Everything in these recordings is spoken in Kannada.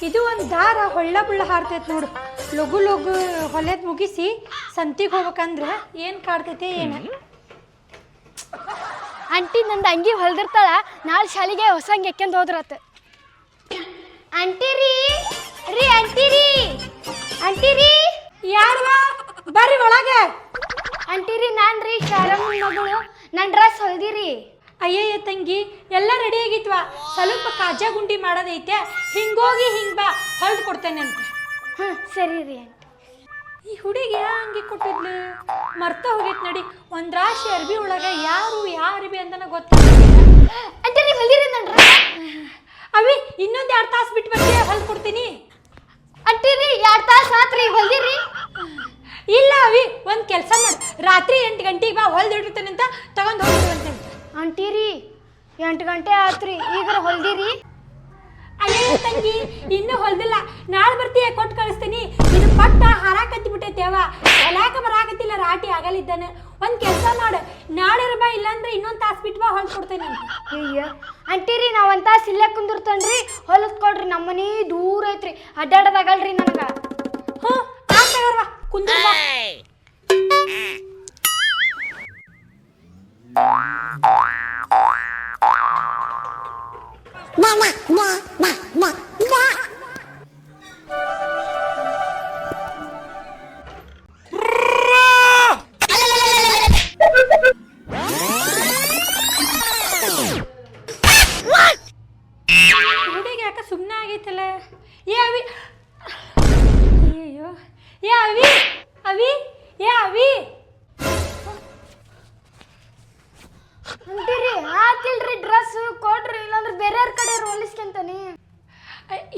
ಇದು ಒಂದು ದಾರ ಹೊಳ್ಳ ಬುಳ್ಳ ಹಾರ್ತೈತೆ ನೋಡು. ಲಘು ಲಘು ಹೊಲೆದ್ ಮುಗಿಸಿ ಸಂತಿಗೆ ಹೋಗ್ಬೇಕಂದ್ರೆ ಏನು ಕಾಡ್ತೈತೆ ಏನು. ಆಂಟಿ ನಂದು ಅಂಗಿ ಹೊಲ್ದಿರ್ತಾಳ, ನಾಳೆ ಶಾಲೆಗೆ ಹೊಸ ಅಂಗಿ ಎಕ್ಕೆಂದು ಹೋದ್ರತ್ತ. ಆಂಟಿ ರೀ ರೀ ಆಂಟಿ ರೀ ಆಂಟಿ ರೀ. ಯಾರವಾ ಬರ್ರಿ ಒಳಗೆ. ಆಂಟಿ ರೀ ನಾನು ರೀ ಶಾರಮ್ಮನ ಮಗಳು, ನನ್ನ ಡ್ರೆಸ್ ಹೊಲ್ದಿರಿ. ಅಯ್ಯಯ್ಯ ತಂಗಿ ಎಲ್ಲ ರೆಡಿ ಆಗಿತ್ವಾ, ಸ್ವಲ್ಪ ಕಾಜಾ ಗುಂಡಿ ಮಾಡೋದೈತೆ, ಹಿಂಗೋಗಿ ಹಿಂಗೆ ಬಾ ಹೊಲ್ದು ಕೊಡ್ತೇನೆ ಅಂತ. ಹಾಂ ಸರಿ ರೀ ಆಂಟಿ. ಈ ಹುಡುಗಿ ಹಂಗೆ ಕೊಟ್ಟಿದ್ಲು ಮರ್ತ ಹೋಗೈತೆ ನಡಿ. ಒಂದು ರಾಶಿ ಅರ್ಬಿ ಒಳಗೆ ಯಾರು ಅರ್ಬಿ ಅಂತನ ಗೊತ್ತಾಗ್ತಿಲ್ಲ. ಆಂಟಿ ರೀ ಹೊಲ್ದಿರಿ ನನ್ನ ಡ್ರೆಸ್. ಅವಿ ಇನ್ನೊಂದು 2 ತಾಸು ಬಿಟ್ಟು ಬರ್ತೀಯ, ಹೊಲ್ದು ಕೊಡ್ತೀನಿ. ಆಂಟಿ ರೀ 2 ತಾಸು ಆತ್ರಿ ಹೊಲ್ದಿರಿ. ಇಲ್ಲ ಅವಿ ಒಂದು ಕೆಲಸ ಮಾಡು, ರಾತ್ರಿ 8 ಗಂಟೆಗೆ ಬಾ, ಹೊಲ್ದಿಟ್ಟಿರ್ತೇನೆ ಅಂತ ತಗೊಂಡು ಹೋಗ್ಬಿಡುವಂತೆ. ಆಂಟಿ ರೀ 8 ಗಂಟೆ ಆತ್ರಿ, ಈಗ ಹೊಲ್ದಿರಿ. ಅಯ್ಯೋ ತಂಗಿ ಇನ್ನೂ ಹೊಲ್ದಿಲ್ಲ, ನಾಳೆ ಬರ್ತೀಯ ಕೊಟ್ಟು ಕಳಿಸ್ತೀನಿ. ಇದು ಪಟ್ಟ ಹಾರಾಕತ್ತಿ ಬಿಟ್ಟೈತೇವ, ಎಲಾಕ ಬರಾಕತ್ತಿಲ್ಲ, ರಾಟಿ ಆಗಲಿದ್ದಾನೆ. ಒಂದು ಕೆಲಸ ಮಾಡು, ನಾಳೆ ಬಾ, ಇಲ್ಲಾಂದ್ರೆ ಇನ್ನೊಂದು ತಾಸು ಬಿಟ್ಟು ಬಾ, ಹೊಲ್ದು ಕೊಡ್ತೇನೆ. ಅಯ್ಯ ಆಂಟಿ ರೀ ನಾವು ಒಂದು ತಾಸು ಇಲ್ಲೇ ಕುಂದಿರ್ತೇನೆ, ಹೊಲದ್ ಕೊಡ್ರಿ, ನಮ್ಮ ಮನೆ ದೂರ ಐತ್ರಿ, ಅಡ್ಡಾಡೋದಾಗಲ್ರಿ ನನಗೆ. ಹ್ಞೂ ಆಗ್ತಗರ್ವಾ, ಕುಂದ್ರ ಬಾ. ಹುಡುಗಿ ಯಾಕೆ ಸುಮ್ಮನೆ ಆಗೈತಲ್ಲ. ಏ ಅವಿ, ಅಯ್ಯಯ್ಯೋ, ಏ ಅವಿ ಅವಿ ಏ ಅವಿ. ಆಂಟಿ ರೀ ಆತಿಲ್ರಿ ಡ್ರೆಸ್ ಕೊಡ್ರಿ, ಇಲ್ಲಾಂದ್ರೆ ಬೇರೆಯವ್ರ ಕಡೆ ಹೊಲಿಸ್ಕೊಂತಾನೆ.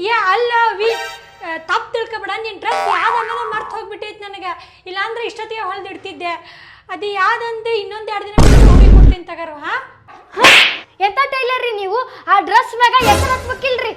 ಏ ಅಲ್ಲ ಅವಿ, ತಪ್ಪು ತಿಳ್ಕೊಬೇಡ, ನಿನ್ನ ಡ್ರೆಸ್ ಯಾವ್ದು ಅನ್ನೋದು ಮರ್ತು ಹೋಗ್ಬಿಟ್ಟೈತೆ ನನಗೆ. ಇಲ್ಲಾಂದ್ರೆ ಇಷ್ಟೊತ್ತಿಗೆ ಹೊಲ್ದು ಇಡ್ತಿದ್ದೆ. ಅದು ಯಾವ್ದಂದು ಇನ್ನೊಂದು 2 ದಿನ ಬಿಟ್ಟು ಹೋಗಿ ಕೊಡ್ತೀನಿ ತಗರು. ಹಾಂ ಎಂತ ಟೈಲರ್ ರೀ ನೀವು, ಆ ಡ್ರೆಸ್ ಮ್ಯಾಗ ಹೆಸರು ಹತ್ಬೇಕಿಲ್ರಿ.